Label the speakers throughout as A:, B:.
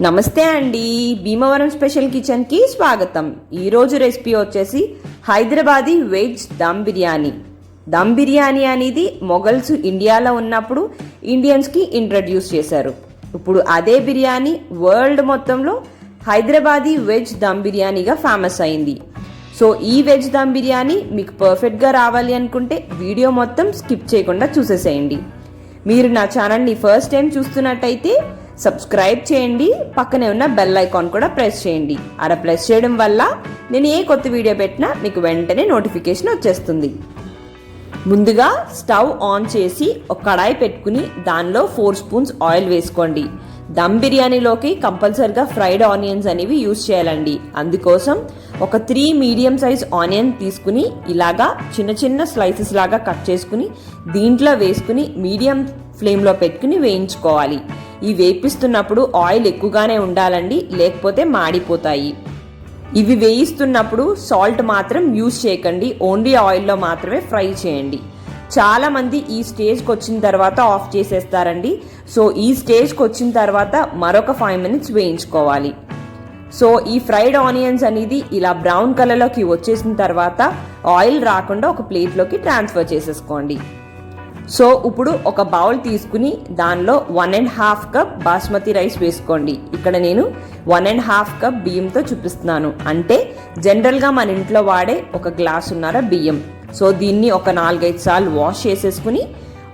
A: నమస్తే అండి, భీమవరం స్పెషల్ కిచెన్కి స్వాగతం. ఈరోజు రెసిపీ వచ్చేసి హైదరాబాదీ వెజ్ దమ్ బిర్యానీ. దమ్ బిర్యానీ అనేది మొఘల్స్ ఇండియాలో ఉన్నప్పుడు ఇండియన్స్కి ఇంట్రడ్యూస్ చేశారు. ఇప్పుడు అదే బిర్యానీ వరల్డ్ మొత్తంలో హైదరాబాదీ వెజ్ దమ్ బిర్యానీగా ఫేమస్ అయింది. సో ఈ వెజ్ దమ్ బిర్యానీ మీకు పర్ఫెక్ట్గా రావాలి అనుకుంటే వీడియో మొత్తం స్కిప్ చేయకుండా చూసేసేయండి. మీరు నా ఛానల్ని ఫస్ట్ టైం చూస్తున్నట్టయితే సబ్స్క్రైబ్ చేయండి, పక్కనే ఉన్న బెల్ ఐకాన్ కూడా ప్రెస్ చేయండి. అలా ప్రెస్ చేయడం వల్ల నేను ఏ కొత్త వీడియో పెట్టినా మీకు వెంటనే నోటిఫికేషన్ వచ్చేస్తుంది. ముందుగా స్టవ్ ఆన్ చేసి ఒక కడాయి పెట్టుకుని దానిలో 4 స్పూన్స్ ఆయిల్ వేసుకోండి. దమ్ బిర్యానీలోకి కంపల్సరిగా ఫ్రైడ్ ఆనియన్స్ అనేవి యూజ్ చేయాలండి. అందుకోసం ఒక 3 మీడియం సైజ్ ఆనియన్ తీసుకుని ఇలాగా చిన్న చిన్న స్లైసెస్ లాగా కట్ చేసుకుని దీంట్లో వేసుకుని మీడియం ఫ్లేమ్లో పెట్టుకుని వేయించుకోవాలి. ఈ వేపిస్తున్నప్పుడు ఆయిల్ ఎక్కువగానే ఉండాలండి, లేకపోతే మాడిపోతాయి. ఇవి వేయిస్తున్నప్పుడు సాల్ట్ మాత్రం యూజ్ చేయకండి, ఓన్లీ ఆయిల్లో మాత్రమే ఫ్రై చేయండి. చాలా మంది ఈ స్టేజ్కి వచ్చిన తర్వాత ఆఫ్ చేసేస్తారండి. సో ఈ స్టేజ్కి వచ్చిన తర్వాత మరొక 5 మినిట్స్ వేయించుకోవాలి. సో ఈ ఫ్రైడ్ ఆనియన్స్ అనేది ఇలా బ్రౌన్ కలర్లోకి వచ్చేసిన తర్వాత ఆయిల్ రాకుండా ఒక ప్లేట్లోకి ట్రాన్స్ఫర్ చేసేసుకోండి. సో ఇప్పుడు ఒక బౌల్ తీసుకుని దానిలో 1.5 కప్ బాస్మతి రైస్ వేసుకోండి. ఇక్కడ నేను 1.5 కప్ బియ్యంతో చూపిస్తున్నాను, అంటే జనరల్గా మన ఇంట్లో వాడే 1 గ్లాసున్నర బియ్యం. సో దీన్ని ఒక 4-5 సార్లు వాష్ చేసేసుకుని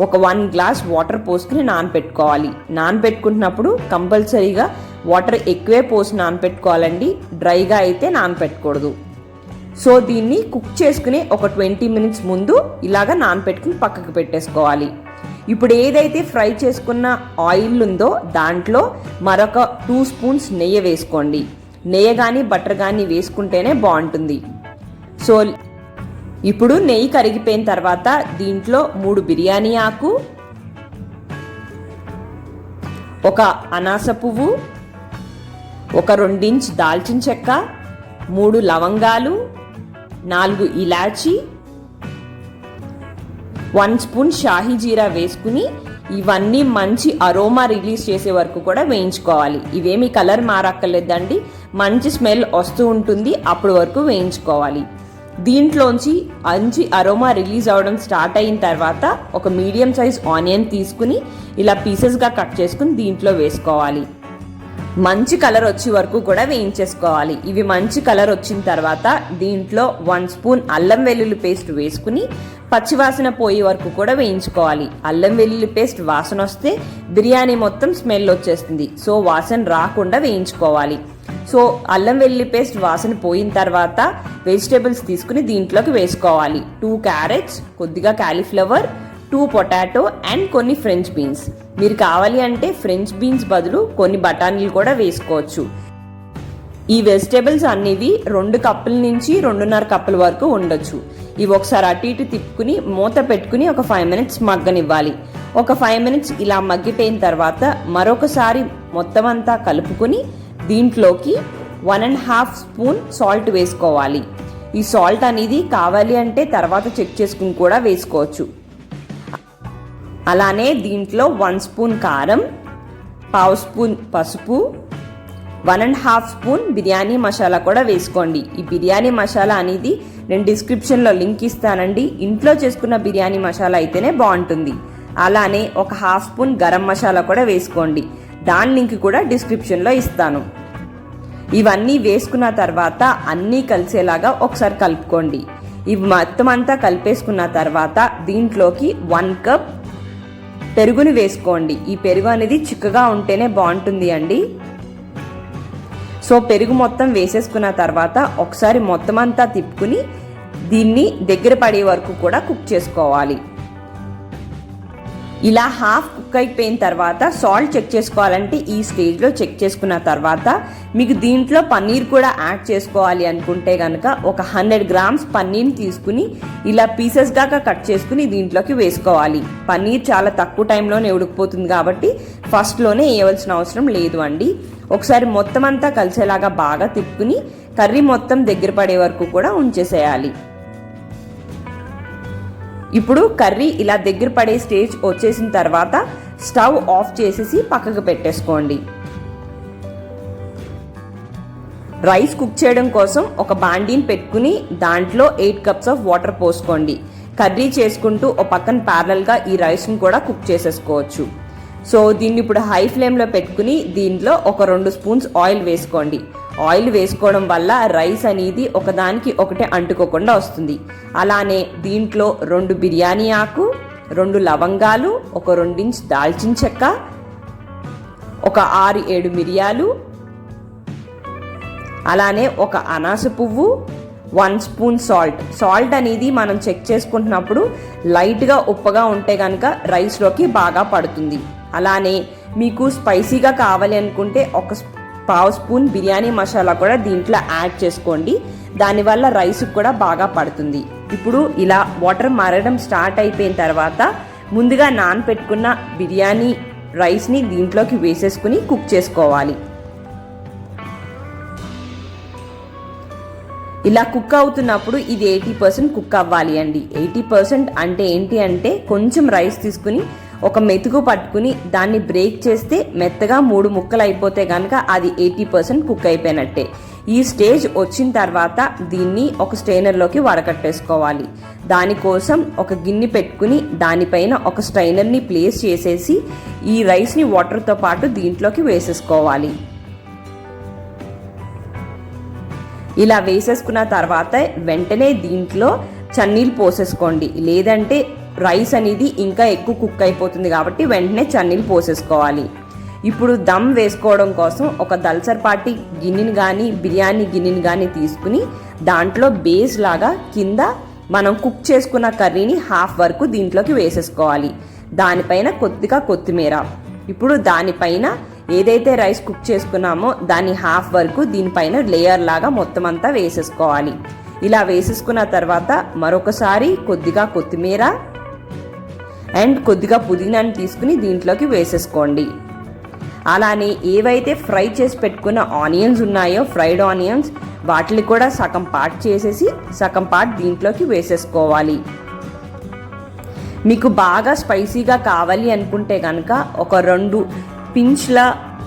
A: ఒక 1 గ్లాస్ వాటర్ పోసుకుని నానపెట్టుకోవాలి. నానపెట్టుకుంటున్నప్పుడు కంపల్సరీగా వాటర్ ఎక్కువే పోసి నానపెట్టుకోవాలండి, డ్రైగా అయితే నానపెట్టకూడదు. సో దీన్ని కుక్ చేసుకుని ఒక 20 మినిట్స్ ముందు ఇలాగా నానపెట్టుకుని పక్కకు పెట్టేసుకోవాలి. ఇప్పుడు ఏదైతే ఫ్రై చేసుకున్న ఆయిల్ ఉందో దాంట్లో మరొక 2 స్పూన్స్ నెయ్యి వేసుకోండి. నెయ్యి కానీ బటర్ కానీ వేసుకుంటేనే బాగుంటుంది. సో ఇప్పుడు నెయ్యి కరిగిపోయిన తర్వాత దీంట్లో 3 బిర్యానీ ఆకు, ఒక అనాస పువ్వు, ఒక 2 ఇంచ్ దాల్చిన చెక్క, 3 లవంగాలు, 4 ఇలాచి, 1 స్పూన్ షాహీ జీరా వేసుకుని ఇవన్నీ మంచి అరోమా రిలీజ్ చేసే వరకు కూడా వేయించుకోవాలి. ఇవేమి కలర్ మారక్కర్లేదండి, మంచి స్మెల్ వస్తూ ఉంటుంది, అప్పటి వరకు వేయించుకోవాలి. దీంట్లోంచి మంచి అరోమా రిలీజ్ అవ్వడం స్టార్ట్ అయిన తర్వాత ఒక మీడియం సైజ్ ఆనియన్ తీసుకుని ఇలా పీసెస్గా కట్ చేసుకుని దీంట్లో వేసుకోవాలి. మంచి కలర్ వచ్చే వరకు కూడా వేయించేసుకోవాలి. ఇవి మంచి కలర్ వచ్చిన తర్వాత దీంట్లో 1 స్పూన్ అల్లం వెల్లుల్లి పేస్ట్ వేసుకుని పచ్చివాసన పోయే వరకు కూడా వేయించుకోవాలి. అల్లం వెల్లుల్లి పేస్ట్ వాసన వస్తే బిర్యానీ మొత్తం స్మెల్ వచ్చేస్తుంది. సో వాసన రాకుండా వేయించుకోవాలి. సో అల్లం వెల్లుల్లి పేస్ట్ వాసన పోయిన తర్వాత వెజిటేబుల్స్ తీసుకుని దీంట్లోకి వేసుకోవాలి. 2 క్యారెట్స్, కొద్దిగా కాలీఫ్లవర్, 2 పొటాటో అండ్ కొన్ని ఫ్రెంచ్ బీన్స్. మీరు కావాలి అంటే ఫ్రెంచ్ బీన్స్ బదులు కొన్ని బఠానీలు కూడా వేసుకోవచ్చు. ఈ వెజిటేబుల్స్ అనేవి 2 కప్పుల నుంచి 2.5 కప్పుల వరకు ఉండొచ్చు. ఇవి ఒకసారి అటు ఇటు తిప్పుకుని మూత పెట్టుకుని ఒక 5 మినిట్స్ మగ్గనివ్వాలి. ఒక 5 మినిట్స్ ఇలా మగ్గిపోయిన తర్వాత మరొకసారి మొత్తం అంతా కలుపుకుని దీంట్లోకి 1.5 స్పూన్ సాల్ట్ వేసుకోవాలి. ఈ సాల్ట్ అనేది కావాలి అంటే తర్వాత చెక్ చేసుకుని కూడా వేసుకోవచ్చు. అలానే దీంట్లో 1 స్పూన్ కారం, 1/2 స్పూన్ పసుపు, 1.5 స్పూన్ బిర్యానీ మసాలా కూడా వేసుకోండి. ఈ బిర్యానీ మసాలా అనేది నేను డిస్క్రిప్షన్లో లింక్ ఇస్తానండి. ఇంట్లో చేసుకున్న బిర్యానీ మసాలా అయితేనే బాగుంటుంది. అలానే ఒక 1/2 స్పూన్ గరం మసాలా కూడా వేసుకోండి, దాని లింక్ కూడా డిస్క్రిప్షన్లో ఇస్తాను. ఇవన్నీ వేసుకున్న తర్వాత అన్నీ కలిసేలాగా ఒకసారి కలుపుకోండి. ఇవి మొత్తం అంతా కలిపేసుకున్న తర్వాత దీంట్లోకి 1 కప్ పెరుగుని వేసుకోండి. ఈ పెరుగు అనేది చిక్కగా ఉంటేనే బాగుంటుంది అండి. సో పెరుగు మొత్తం వేసేసుకున్న తర్వాత ఒకసారి మొత్తం అంతా తిప్పుకుని దీన్ని దగ్గర పడే వరకు కూడా కుక్ చేసుకోవాలి. ఇలా హాఫ్ కుక్ అయిపోయిన తర్వాత సాల్ట్ చెక్ చేసుకోవాలంటే ఈ స్టేజ్లో చెక్ చేసుకున్న తర్వాత మీకు దీంట్లో పన్నీర్ కూడా యాడ్ చేసుకోవాలి అనుకుంటే కనుక ఒక 100 గ్రామ్స్ పన్నీర్ని తీసుకుని ఇలా పీసెస్గా కట్ చేసుకుని దీంట్లోకి వేసుకోవాలి. పన్నీర్ చాలా తక్కువ టైంలోనే ఉడికిపోతుంది కాబట్టి ఫస్ట్లోనే వేయవలసిన అవసరం లేదు అండి. ఒకసారి మొత్తం అంతా కలిసేలాగా బాగా తిప్పుకుని కర్రీ మొత్తం దగ్గర పడే వరకు కూడా ఉంచేసేయాలి. ఇప్పుడు కర్రీ ఇలా దగ్గర పడే స్టేజ్ వచ్చేసిన తర్వాత స్టవ్ ఆఫ్ చేసేసి పక్కకు పెట్టేసుకోండి. రైస్ కుక్ చేయడం కోసం ఒక బాండీని పెట్టుకుని దాంట్లో 8 కప్స్ ఆఫ్ వాటర్ పోసుకోండి. కర్రీ చేసుకుంటూ ఒక పక్కన ప్యారలల్గా ఈ రైస్ని కూడా కుక్ చేసేసుకోవచ్చు. సో దీన్ని ఇప్పుడు హై ఫ్లేమ్లో పెట్టుకుని దీంట్లో ఒక 2 స్పూన్స్ ఆయిల్ వేసుకోండి. ఆయిల్ వేసుకోవడం వల్ల రైస్ అనేది ఒకదానికి ఒకటే అంటుకోకుండా వస్తుంది. అలానే దీంట్లో 2 బిర్యానీ ఆకు, 2 లవంగాలు, ఒక 2 ఇంచ్ దాల్చిన చెక్క, ఒక 6-7 మిరియాలు, అలానే ఒక అనాస పువ్వు, 1 స్పూన్ సాల్ట్ అనేది మనం చెక్ చేసుకుంటున్నప్పుడు లైట్గా ఉప్పగా ఉంటే కనుక రైస్లోకి బాగా పడుతుంది. అలానే మీకు స్పైసీగా కావాలి అనుకుంటే ఒక 1/2 స్పూన్ బిర్యానీ మసాలా కూడా దీంట్లో యాడ్ చేసుకోండి. దానివల్ల రైస్ కూడా బాగా పడుతుంది. ఇప్పుడు ఇలా వాటర్ మరగడం స్టార్ట్ అయిపోయిన తర్వాత ముందుగా నానపెట్టుకున్న బిర్యానీ రైస్ని దీంట్లోకి వేసేసుకుని కుక్ చేసుకోవాలి. ఇలా కుక్ అవుతున్నప్పుడు ఇది 80% కుక్ అవ్వాలి అండి. 80% అంటే ఏంటి అంటే కొంచెం రైస్ తీసుకుని ఒక మెతుకు పట్టుకుని దాన్ని బ్రేక్ చేస్తే మెత్తగా 3 ముక్కలు అయిపోతే కనుక అది 80% కుక్ అయిపోయినట్టే. ఈ స్టేజ్ వచ్చిన తర్వాత దీన్ని ఒక స్ట్రైనర్లోకి వడకట్టేసుకోవాలి. దానికోసం ఒక గిన్నె పెట్టుకుని దానిపైన ఒక స్ట్రైనర్ని ప్లేస్ చేసేసి ఈ రైస్ని వాటర్తో పాటు దీంట్లోకి వేసేసుకోవాలి. ఇలా వేసేసుకున్న తర్వాత వెంటనే దీంట్లో చన్నీళ్ళు పోసేసుకోండి. లేదంటే రైస్ అనేది ఇంకా ఎక్కువ కుక్ అయిపోతుంది కాబట్టి వెంటనే చన్నీళ్ళు పోసేసుకోవాలి. ఇప్పుడు దమ్ వేసుకోవడం కోసం ఒక దల్సర్పాటి గిన్నెని కానీ బిర్యానీ గిన్నెని కానీ తీసుకుని దాంట్లో బేస్ లాగా కింద మనం కుక్ చేసుకున్న కర్రీని హాఫ్ వరకు దీంట్లోకి వేసేసుకోవాలి. దానిపైన కొద్దిగా కొత్తిమీర, ఇప్పుడు దానిపైన ఏదైతే రైస్ కుక్ చేసుకున్నామో దాన్ని హాఫ్ వరకు దీనిపైన లేయర్ లాగా మొత్తం అంతా వేసేసుకోవాలి. ఇలా వేసేసుకున్న తర్వాత మరొకసారి కొద్దిగా కొత్తిమీర అండ్ కొద్దిగా పుదీనాని తీసుకుని దీంట్లోకి వేసేసుకోండి. అలానే ఏవైతే ఫ్రై చేసి పెట్టుకున్న ఆనియన్స్ ఉన్నాయో ఫ్రైడ్ ఆనియన్స్ వాటిని కూడా సగం పార్ట్ చేసేసి సగం పార్ట్ దీంట్లోకి వేసేసుకోవాలి. మీకు బాగా స్పైసీగా కావాలి అనుకుంటే కనుక ఒక 2 పించ్ల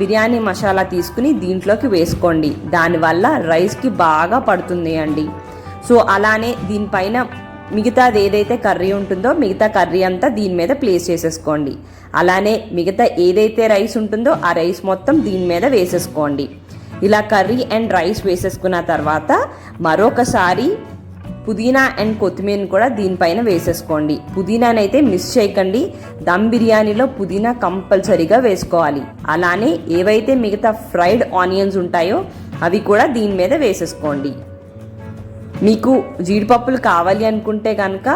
A: బిర్యానీ మసాలా తీసుకుని దీంట్లోకి వేసుకోండి. దానివల్ల రైస్కి బాగా పడుతుంది అండి. సో అలానే దీనిపైన మిగతాది ఏదైతే కర్రీ ఉంటుందో మిగతా కర్రీ అంతా దీని మీద ప్లేస్ చేసేసుకోండి. అలానే మిగతా ఏదైతే రైస్ ఉంటుందో ఆ రైస్ మొత్తం దీని మీద వేసేసుకోండి. ఇలా కర్రీ అండ్ రైస్ వేసేసుకున్న తర్వాత మరొకసారి పుదీనా అండ్ కొత్తిమీరని కూడా దీనిపైన వేసేసుకోండి. పుదీనానైతే మిస్ చేయకండి. దమ్ బిర్యానీలో పుదీనా కంపల్సరీగా వేసుకోవాలి. అలానే ఏవైతే మిగతా ఫ్రైడ్ ఆనియన్స్ ఉంటాయో అవి కూడా దీని మీద వేసేసుకోండి. మీకు జీడిపప్పులు కావాలి అనుకుంటే కనుక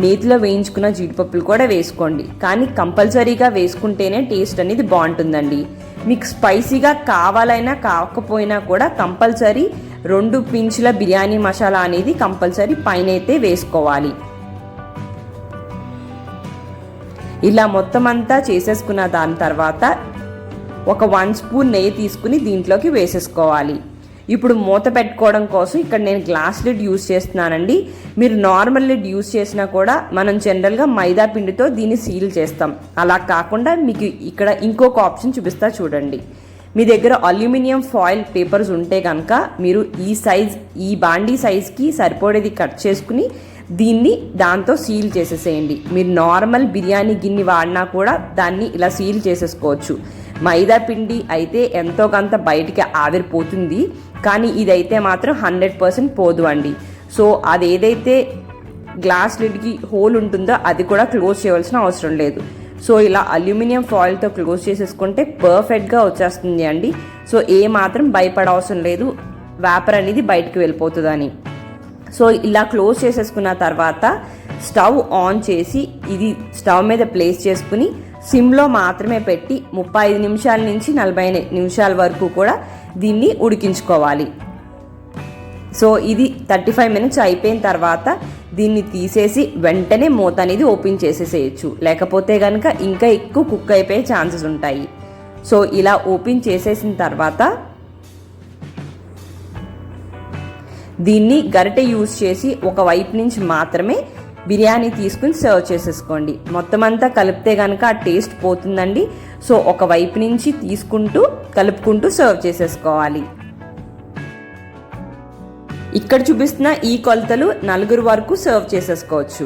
A: నేతిలో వేయించుకున్న జీడిపప్పులు కూడా వేసుకోండి. కానీ కంపల్సరీగా వేసుకుంటేనే టేస్ట్ అనేది బాగుంటుందండి. మీకు స్పైసీగా కావాలైనా కాకపోయినా కూడా కంపల్సరీ 2 పించ్ల బిర్యానీ మసాలా అనేది కంపల్సరీ పైన అయితే వేసుకోవాలి. ఇలా మొత్తం అంతా చేసేసుకున్న దాని తర్వాత ఒక 1 స్పూన్ నెయ్యి తీసుకుని దీంట్లోకి వేసేసుకోవాలి. ఇప్పుడు మూత పెట్టుకోవడం కోసం ఇక్కడ నేను గ్లాస్ లిడ్ యూజ్ చేస్తున్నానండి. మీరు నార్మల్ లిడ్ యూజ్ చేసినా కూడా మనం జనరల్గా మైదా పిండితో దీన్ని సీల్ చేస్తాం. అలా కాకుండా మీకు ఇక్కడ ఇంకొక ఆప్షన్ చూపిస్తా చూడండి. మీ దగ్గర అల్యూమినియం ఫాయిల్ పేపర్స్ ఉంటే కనుక మీరు ఈ బాండీ సైజ్కి సరిపడేది కట్ చేసుకుని దీన్ని దాంతో సీల్ చేసేసేయండి. మీరు నార్మల్ బిర్యానీ గిన్నె వాడినా కూడా దాన్ని ఇలా సీల్ చేసేసుకోవచ్చు. మైదా పిండి అయితే ఎంతో కొంత బయటికి ఆవిరిపోతుంది, కానీ ఇదైతే మాత్రం 100% పోదు అండి. సో అది ఏదైతే గ్లాస్ లిడ్కి హోల్ ఉంటుందో అది కూడా క్లోజ్ చేయవలసిన అవసరం లేదు. సో ఇలా అల్యూమినియం ఫాయిల్తో క్లోజ్ చేసేసుకుంటే పర్ఫెక్ట్గా వచ్చేస్తుంది అండి. సో ఏ మాత్రం భయపడవసరం లేదు వేపర్ అనేది బయటికి వెళ్ళిపోతుందని. సో ఇలా క్లోజ్ చేసేసుకున్న తర్వాత స్టవ్ ఆన్ చేసి ఇది స్టవ్ మీద ప్లేస్ చేసుకుని సిమ్లో మాత్రమే పెట్టి 35 నిమిషాల నుంచి 40 నిమిషాల వరకు కూడా దీన్ని ఉడికించుకోవాలి. సో ఇది 35 మినిట్స్ అయిపోయిన తర్వాత దీన్ని తీసేసి వెంటనే మూత అనేది ఓపెన్ చేసేసేయచ్చు, లేకపోతే కనుక ఇంకా ఎక్కువ కుక్ అయిపోయే ఛాన్సెస్ ఉంటాయి. సో ఇలా ఓపెన్ చేసేసిన తర్వాత దీన్ని గరిటె యూజ్ చేసి ఒక వైపు నుంచి మాత్రమే బిర్యానీ తీసుకుని సర్వ్ చేసేసుకోండి. మొత్తం అంతా కలిపితే కనుక ఆ టేస్ట్ పోతుందండి. సో ఒక వైపు నుంచి తీసుకుంటూ కలుపుకుంటూ సర్వ్ చేసేసుకోవాలి. ఇక్కడ చూపిస్తున్న ఈ కొలతలు 4 వరకు సర్వ్ చేసేసుకోవచ్చు.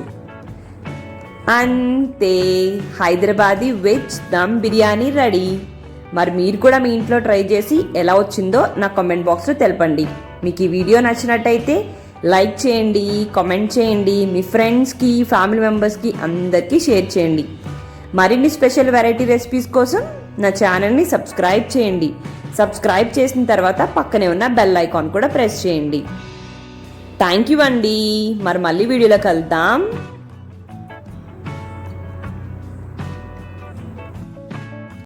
A: అంతే, హైదరాబాదీ వెజ్ దమ్ బిర్యానీ రెడీ. మరి మీరు కూడా మీ ఇంట్లో ట్రై చేసి ఎలా వచ్చిందో నా కామెంట్ బాక్స్లో తెలపండి. మీకు ఈ వీడియో నచ్చినట్టయితే లైక్ చేయండి, కామెంట్ చేయండి, మీ ఫ్రెండ్స్కి, ఫ్యామిలీ మెంబర్స్కి అందరికీ షేర్ చేయండి. మరిన్ని స్పెషల్ వెరైటీ రెసిపీస్ కోసం నా ఛానల్ని సబ్స్క్రైబ్ చేయండి. సబ్స్క్రైబ్ చేసిన తర్వాత పక్కనే ఉన్న బెల్ ఐకాన్ కూడా ప్రెస్ చేయండి. థ్యాంక్ యూ అండి. మరి మళ్ళీ వీడియోలో కలుద్దాం.